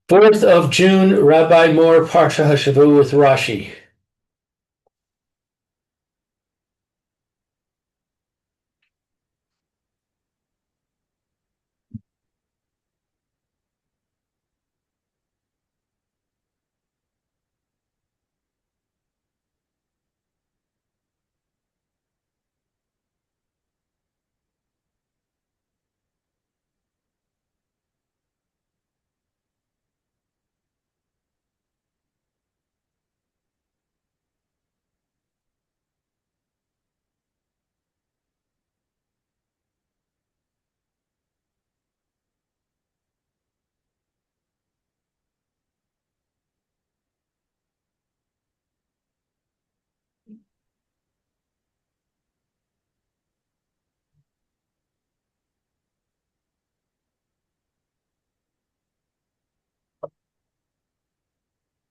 4th of June, Rabbi Moore, Parsha Hashavua with Rashi.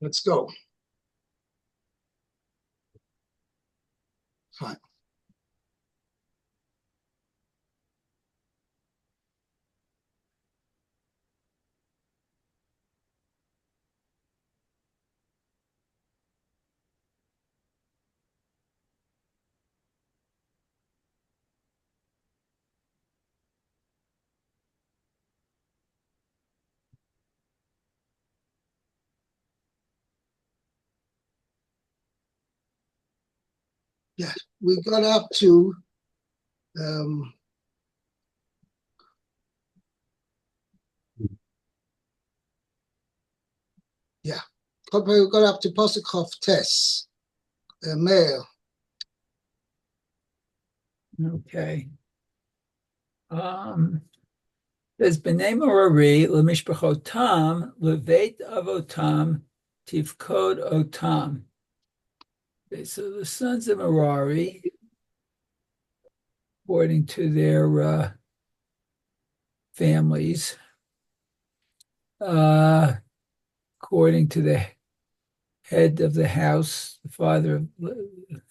Let's go. Fine. Yeah, we got up to we got up to Posukov Tess, male. Okay. There's B'nai Merari Lemishpachotam Leveit Avotam Tivkod Otam. Okay, so the sons of Merari, according to their families, according to the head of the house,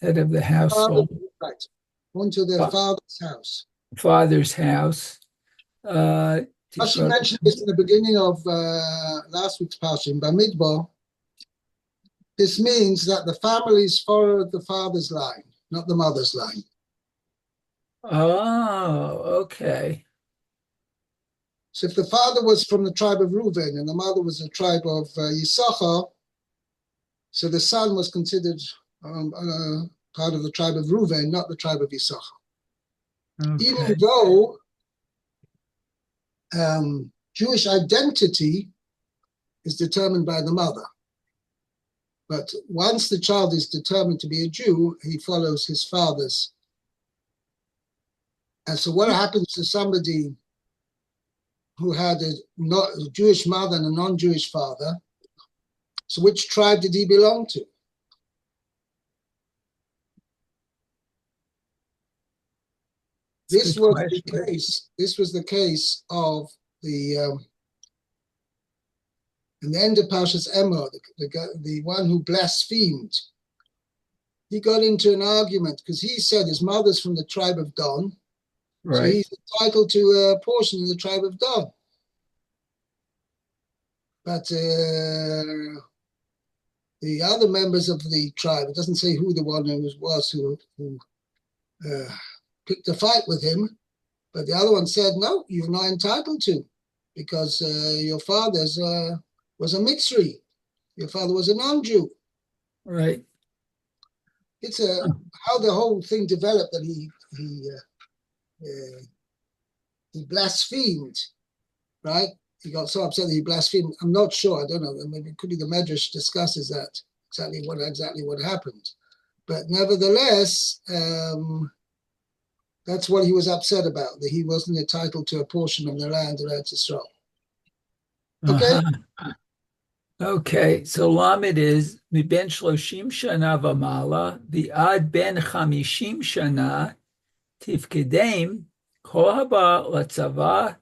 head of the household, Right. Went to their father's house. Rashi mentioned this in the beginning of last week's Parsha in Bamidbar. This means that the families followed the father's line, not the mother's line. Oh, okay. So if the father was from the tribe of Reuven and the mother was the tribe of Yisachar, so the son was considered part of the tribe of Reuven, not the tribe of Yisachar. Okay. Even though Jewish identity is determined by the mother. But once the child is determined to be a Jew, he follows his father's. And so what happens to somebody who had a Jewish mother and a non-Jewish father? So which tribe did he belong to? This was the case of the in the end of Parshas Emor, the one who blasphemed. He got into an argument because he said his mother's from the tribe of Dan, right. So he's entitled to a portion of the tribe of Dan. But the other members of the tribe, it doesn't say who the one was who picked a fight with him, but the other one said, no, you're not entitled to, because your father's was a Mitzri. Your father was a non-Jew. Right. It's how the whole thing developed that he blasphemed, right? He got so upset that he blasphemed. I'm not sure. I don't know. Maybe could be the Medrash discusses that exactly what happened. But nevertheless, that's what he was upset about, that he wasn't entitled to a portion of the land of Eretz Yisrael. Okay? Okay, so Lamed is Miben Shloshim Shana Vamala, the Ad Ben Chamishim Shana, Tifkedem, Kol Haba Latzava,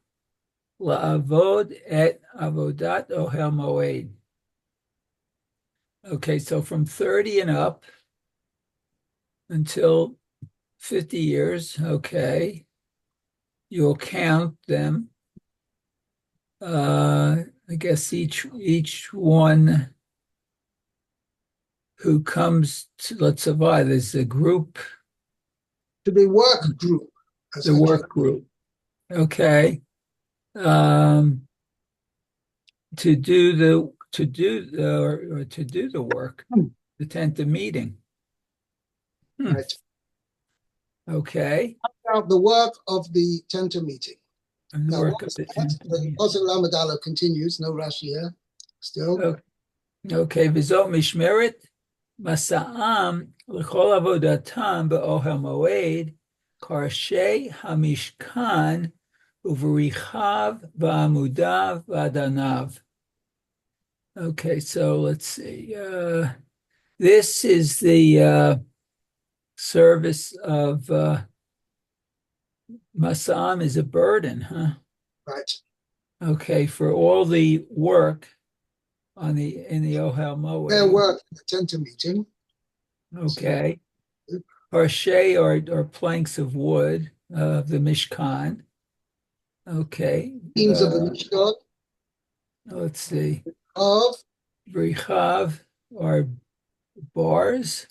La'avod et Avodat Ohel Moed. Okay, so from 30 and up until 50 years, okay, you'll count them. I guess each one who comes to Letzavah, there's a group, To the work group. As the I work group. Okay. To do the work, attend the meeting. Right. Okay. Now, the work of the Tenta meeting. And the Now, work what of is the that? The meeting. Pasuk Lamed Aleph continues. No Rashi here. Still. Okay. V'zot mishmeret masa'am l'chol avodatam be'ohel moed karshei hamishkan uverichav v'amudav v'adanav. Okay, so let's see. This is the service of Masam is a burden, huh? Right. Okay, for all the work in the Ohel Moed. Their work in the Tenta meeting. Okay. Parsha or planks of wood of the Mishkan. Okay. Beams of the Mishkan. Let's see. Of Brichav or bars.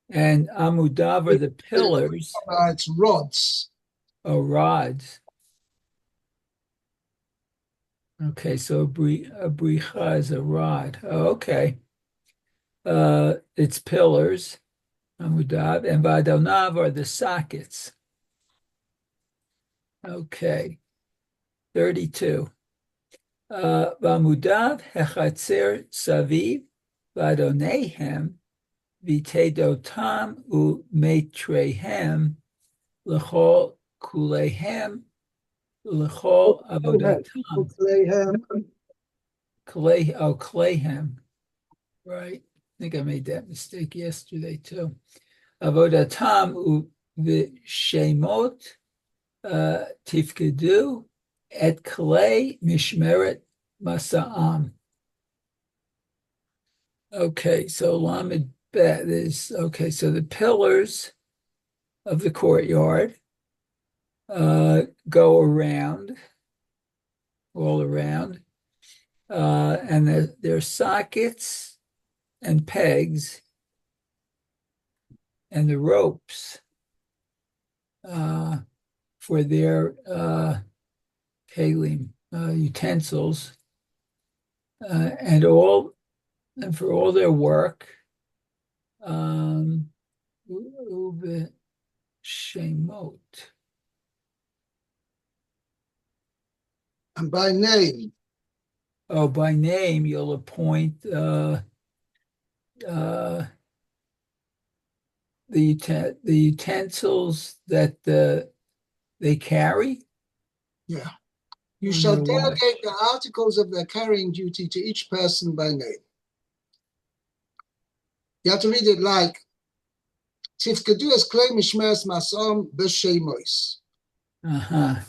And Amudav are the pillars. It's rods. Oh, rods. Okay, so a bricha is a rod. Oh, okay. It's pillars, Amudav, and Vadalnav are the sockets. Okay. 32. Vamudav hechatzer saviv vadonehem vitedotam umetrehem lechol kulehem lechol avodatam. Clayhem. Right. I think I made that mistake yesterday too. Avodatam v'shemot tifkedu et klei mishmeret masa'am. Okay, so Lamed Bet is okay. So the pillars of the courtyard go around, all around, and there are sockets and pegs and the ropes for their kalim utensils, and for all their work. Shemot. And by name. Oh, by name, you'll appoint the utensils that they carry. Yeah. You shall delegate the articles of their carrying duty to each person by name. You have to read it like Tifkedu es klei mishmeres masom b'shemois. Uh-huh.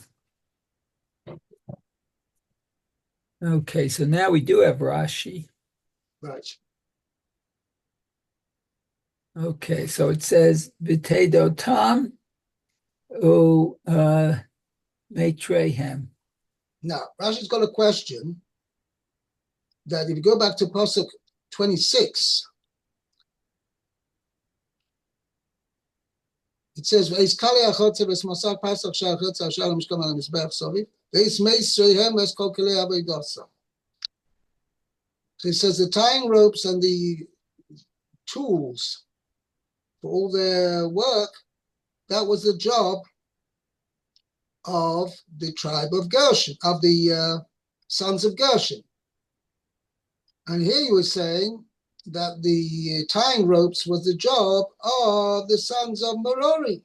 Okay, so now we do have Rashi. Right. Okay, so it says v'tedotam u meitrehem. Now, Rashi's got a question that if you go back to Pasuk 26, it says, "Ve'is kali achotze v'smasak pasach sha'achotze ha'shal ha'mishkam al ha'mizbeach soviv, ve'is meis shreihem ve'is kol kelei ha'avodah." So it says the tying ropes and the tools for all their work, that was the job of the tribe of Gershon, of the sons of Gershon. And here you were saying that the tying ropes was the job of the sons of Merari.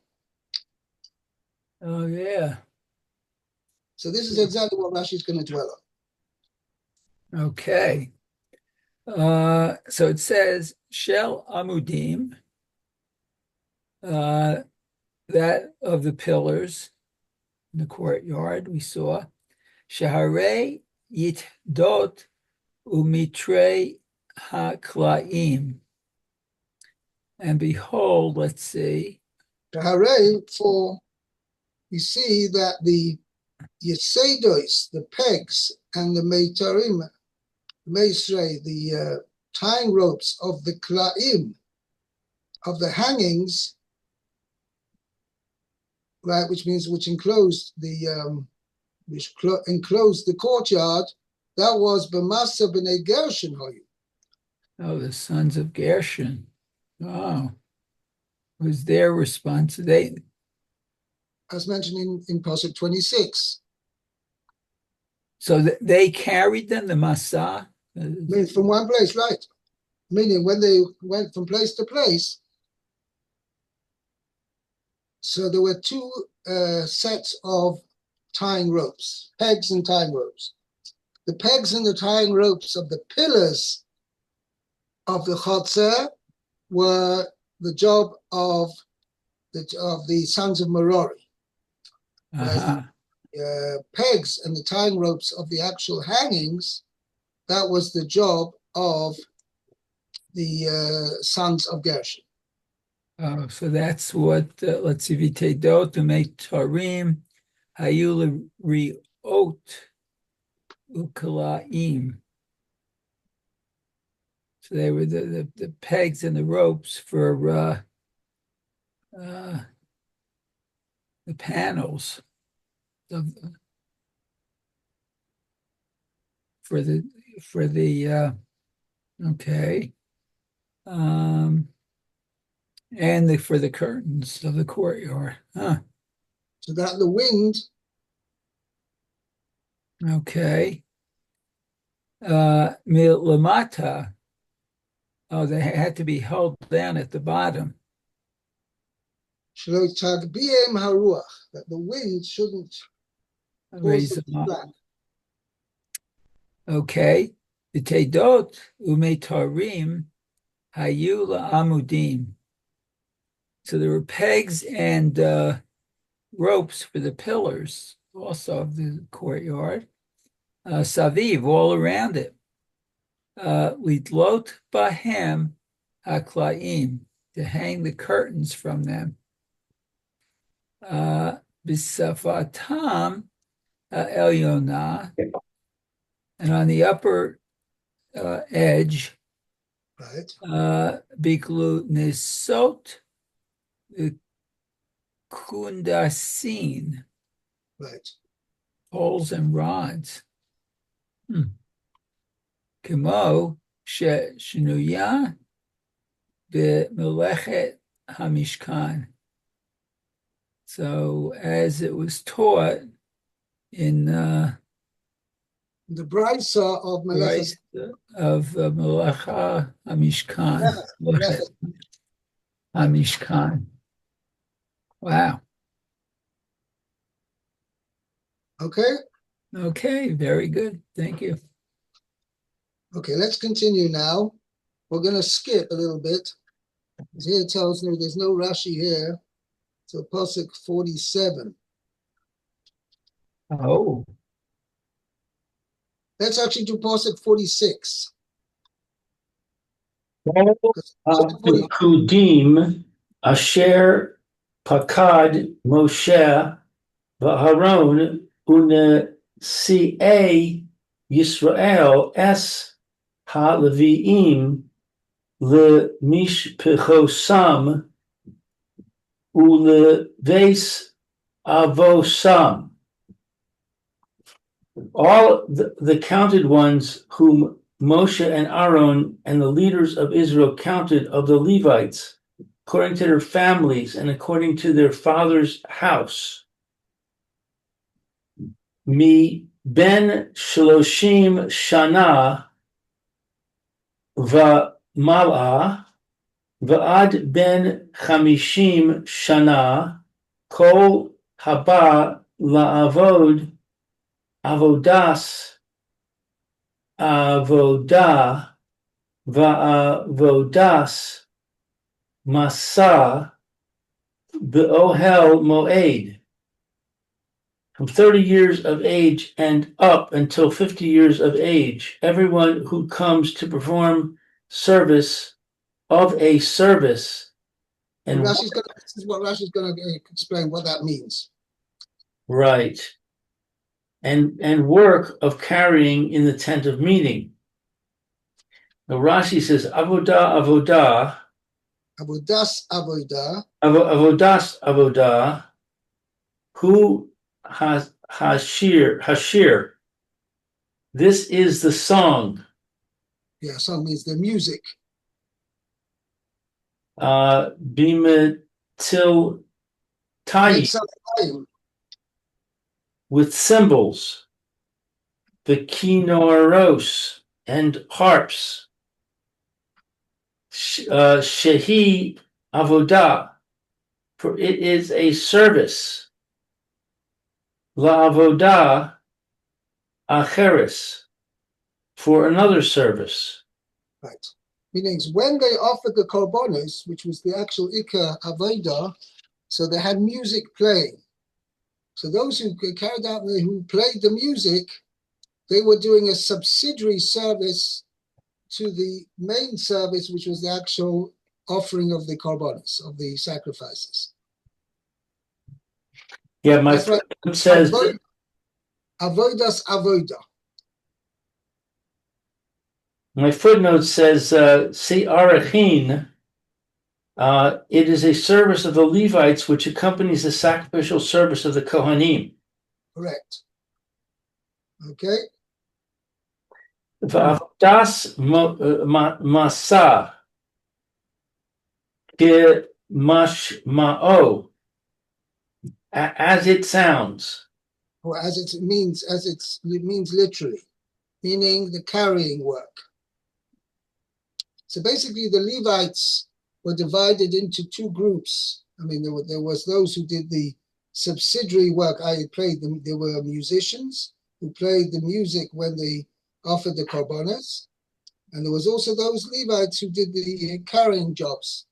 Oh, yeah. So this is exactly what Rashi is going to dwell on. Okay. So it says, Shel Amudim, that of the pillars in the courtyard, we saw, Shahare Yitdot Umitre HaKlaim. And behold, let's see. Hooray for, you see that the Yesedos, the pegs, and the meitarim, meisrei, the tying ropes of the klaim, of the hangings, right, which enclosed the courtyard. That was b'masa b'nei Gershon hoyu. Oh, the sons of Gershon. Oh, was their response? They, As mentioned in Parsha 26. so they carried them, the Masa? Means from one place, right? Meaning when they went from place to place. So there were two sets of tying ropes, pegs and tying ropes. The pegs and the tying ropes of the pillars of the Chotzer were the job of the sons of Merari. Uh-huh. Pegs and the tying ropes of the actual hangings, that was the job of the sons of Gershon. Oh, so that's what, let's see, Vitedot to make Tarim, Hayul Riot Ukalaim. So they were the pegs and the ropes for the panels of for the okay, and for the curtains of the courtyard. Huh. So that the wind. Okay. Lamata. Oh, they had to be held down at the bottom. That the wind shouldn't Raise them up. Okay. The Tedot umetarim hayu amudim. So there were pegs and ropes for the pillars, also of the courtyard. Saviv, all around it. Litlot bahem haklaim, to hang the curtains from them. Bisafatam elyonah, and on the upper edge, right, biklu nisot kundasin, right, poles and rods. Kimo shnuya b'melechet hamishkan. So as it was taught in the Brisa of Melecha Melecha Hamishkan. Hamishkan. Wow. Okay. Okay, very good. Thank you. Okay, let's continue now. We're going to skip a little bit. Here it tells me there's no Rashi here. So Pasuk 47. Oh. Let's actually do Pasuk 46. Kudim Asher Pakad Moshe V'Haron Unesi'ei Yisrael Es HaLevi'im L'Mishpechosam U'Leves Avosam. All the counted ones whom Moshe and Aaron and the leaders of Israel counted of the Levites, according to their families and according to their father's house. Mi ben shloshim shana v'mal'a v'ad ben chamishim shana kol haba la'avod avodas avodah va'avodas masa be'ohel moed, from 30 years of age and up until 50 years of age, everyone who comes to perform service of a service. And this is what Rashi's going to explain what that means. Right. and work of carrying in the tent of meeting. Now Rashi says, avodah, Avodas avodah, avodas avodah, hu hashir. This is the song. yeah, song means the music. Bimetil tayi, Makes up time. with cymbals, the kinoros and harps. Shehi avodah, for it is a service. La avodah acheris, for another service. Right. Meaning when they offered the korbanos, which was the actual Ikar Avodah, so they had music playing. So those who carried out, who played the music, they were doing a subsidiary service to the main service, which was the actual offering of the korbanos, of the sacrifices. Yeah, my That's right. friend says, Avodas Avodah. my footnote says, see Arachin, it is a service of the Levites which accompanies the sacrificial service of the Kohanim. Correct. Okay. V'avodas masa mashma'o, as it sounds. Or as it means literally, meaning the carrying work. So basically, the Levites were divided into two groups. I mean, there was those who did the subsidiary work. Played them. There were musicians who played the music when they offered the korbanos, and there was also those Levites who did the carrying jobs.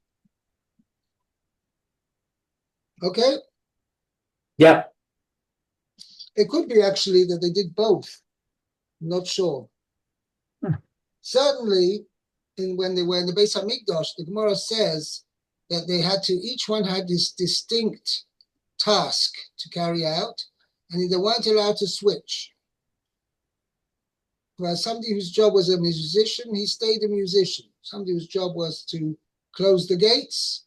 Okay. Yeah. It could be actually that they did both. I'm not sure. Certainly, when they were in the Beis Hamikdash, the Gemara says that each one had this distinct task to carry out, and they weren't allowed to switch. Whereas somebody whose job was a musician, he stayed a musician. Somebody whose job was to close the gates,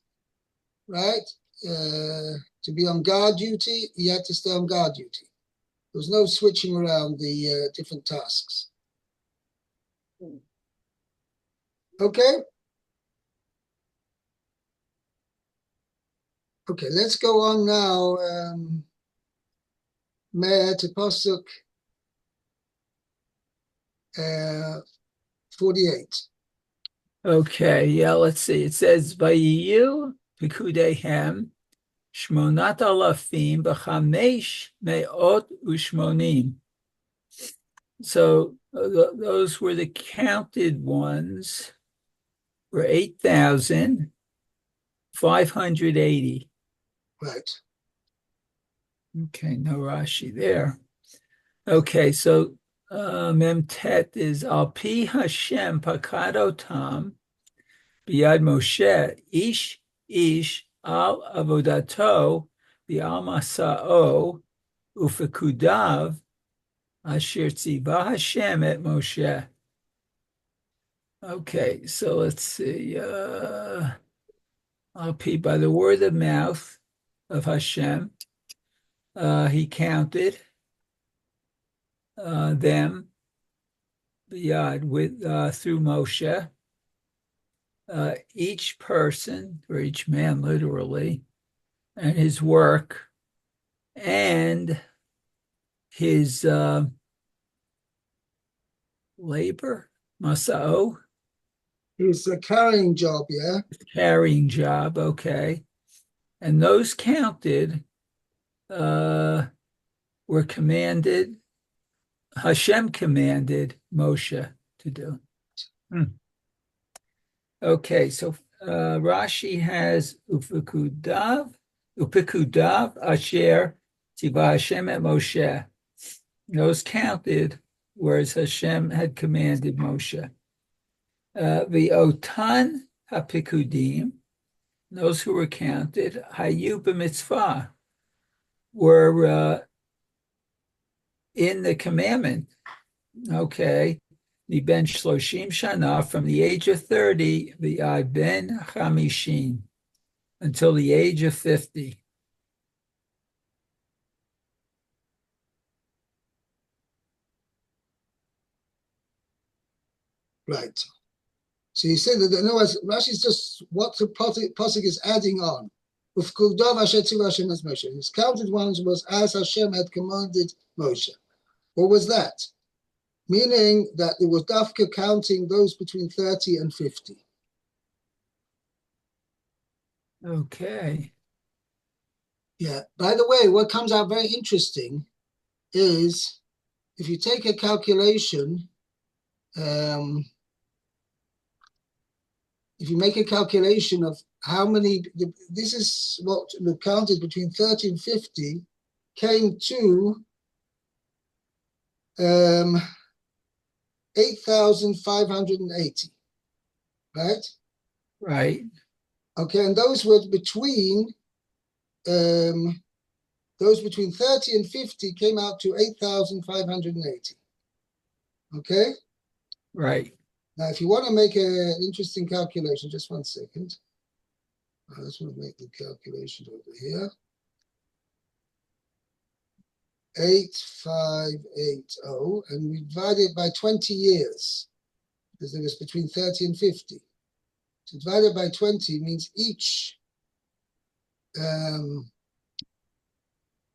right? To be on guard duty, he had to stay on guard duty. There was no switching around the different tasks. Okay? Okay, let's go on now. To Pasuk 48. Okay, yeah, let's see. It says, Vayiyu Pikudehem Shmonat Alafim B'chamesh Me'ot Ushmonim. So those were the counted ones, were 8,580. Right. Okay, no Rashi there. Okay, so Mem Tet is Al Pi Hashem Pakadotam Biyad Moshe Ish Al Avodato Bial Masao Ufekudav Asher Tziva Hashem et Moshe. Okay, so let's see. Al Pi, by the word of mouth of Hashem, he counted them biyad with through Moshe, each person or each man literally, and his work and his labor, masao. It's a carrying job, yeah? Carrying job, okay. And those counted were commanded, Hashem commanded Moshe to do. Okay, so Rashi has Upikudav Asher Tiva Hashem et Moshe. Those counted, whereas Hashem had commanded Moshe. The Otan HaPikudim, those who were counted, Hayu b'mitzvah, were in the commandment, okay, the ben shloshim shana, from the age of 30, the I ben chamishin, until the age of 50. Right. So you say that, in other words, Rashi is just what the Pasuk is adding on. His counted ones was as Hashem had commanded Moshe. What was that? Meaning that it was Dafka counting those between 30 and 50. Okay. Yeah. By the way, what comes out very interesting is if you take a calculation, if you make a calculation of how many, this is what we counted between 30 and 50, came to 8,580, right? Right. Okay, and those were between, those between 30 and 50 came out to 8,580. Okay? Right. Now, if you want to make an interesting calculation, just 1 second. I just want to make the calculation over here. 8,580, and we divide it by 20 years, because it was between 30 and 50. So divided by 20 means each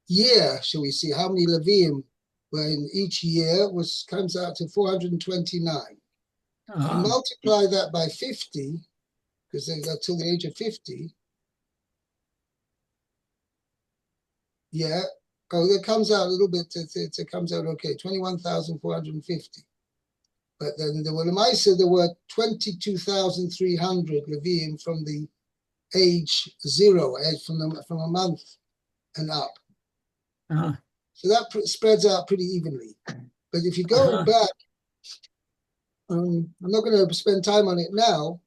year, shall we see, how many Levium were in each year comes out to 429. If you multiply that by 50, because they got till the age of 50, yeah, it comes out a little bit, it comes out okay, 21,450. But then there were 22,300 Levium from the age 0, from a month and up. So that spreads out pretty evenly. But if you go back, I'm not going to spend time on it now,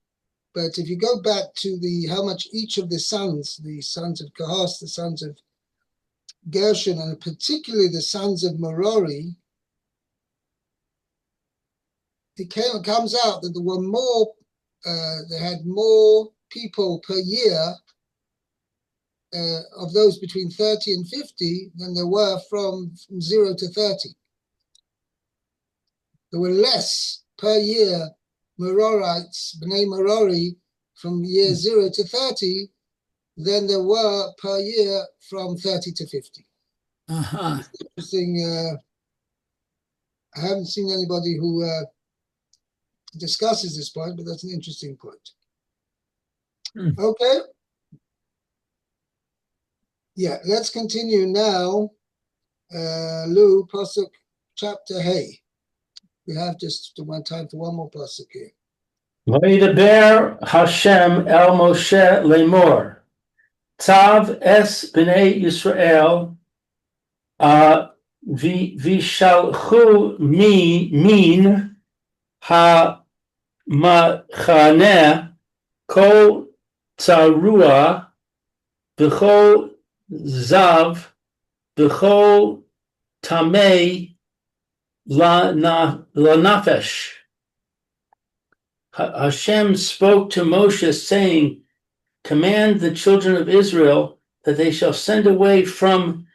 but if you go back to how much each of the sons of Kahas, the sons of Gershon, and particularly the sons of Merari, it comes out that there were more, they had more people per year of those between 30 and 50 than there were from 0 to 30. There were less per year Merarites, Bnei Merari, from year 0 to 30 than there were per year from 30 to 50. It's interesting. I haven't seen anybody who discusses this point, but that's an interesting point. Okay. Yeah, let's continue now. Lou, Pasuk chapter Hey. We have just one time for one more pasuk here. Vaydaber Hashem el Moshe lemor, Tav es b'nei Yisrael, vishalchu min ha-machaneh kol tzarua v'chol zav v'chol tamei lanafesh. Hashem spoke to Moshe, saying, command the children of Israel that they shall send away from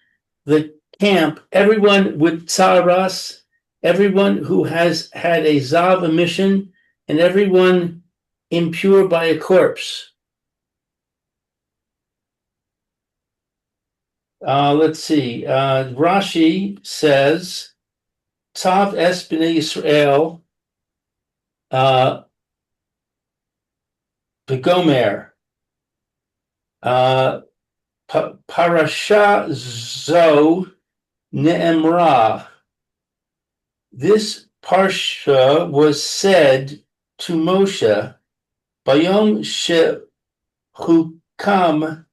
the camp everyone with tzaras, everyone who has had a zav emission, and everyone impure by a corpse. Let's see. Rashi says, Tav es b'nei Yisrael, Begomer. Parasha zo ne'emra. This Parsha was said to Moshe, Bayom shehukam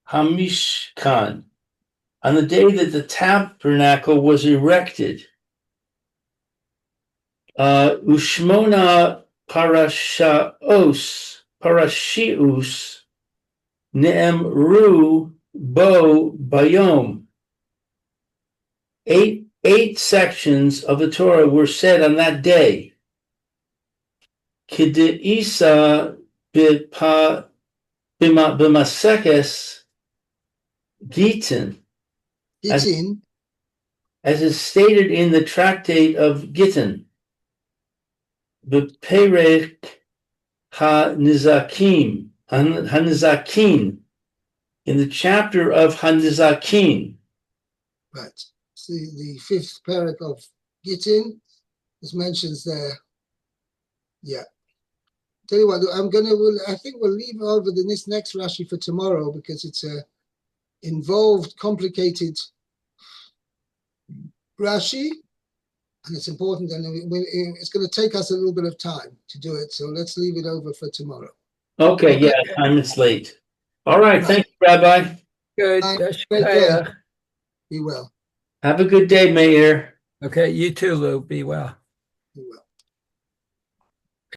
hamishkan, on the day that the tabernacle was erected. Ushmona parashius ne'emru bo bayom. 8 8 sections of the Torah were said on that day. K'de'isa b'masekes Gittin, Gittin, as is stated in the tractate of Gittin, b'perek ha-nizakin, in the chapter of Hanizakin. right. See, the 5th parak of Gittin is mentioned there. Yeah. Tell you what, I think we'll leave over this next Rashi for tomorrow because it's a involved, complicated Rashi, and it's important, and it's going to take us a little bit of time to do it. So let's leave it over for tomorrow. Okay, yeah, time is late. All right, thank you, Rabbi. Good. Great day. Be well. Have a good day, Meir. Okay, you too, Lou. Be well. Be well.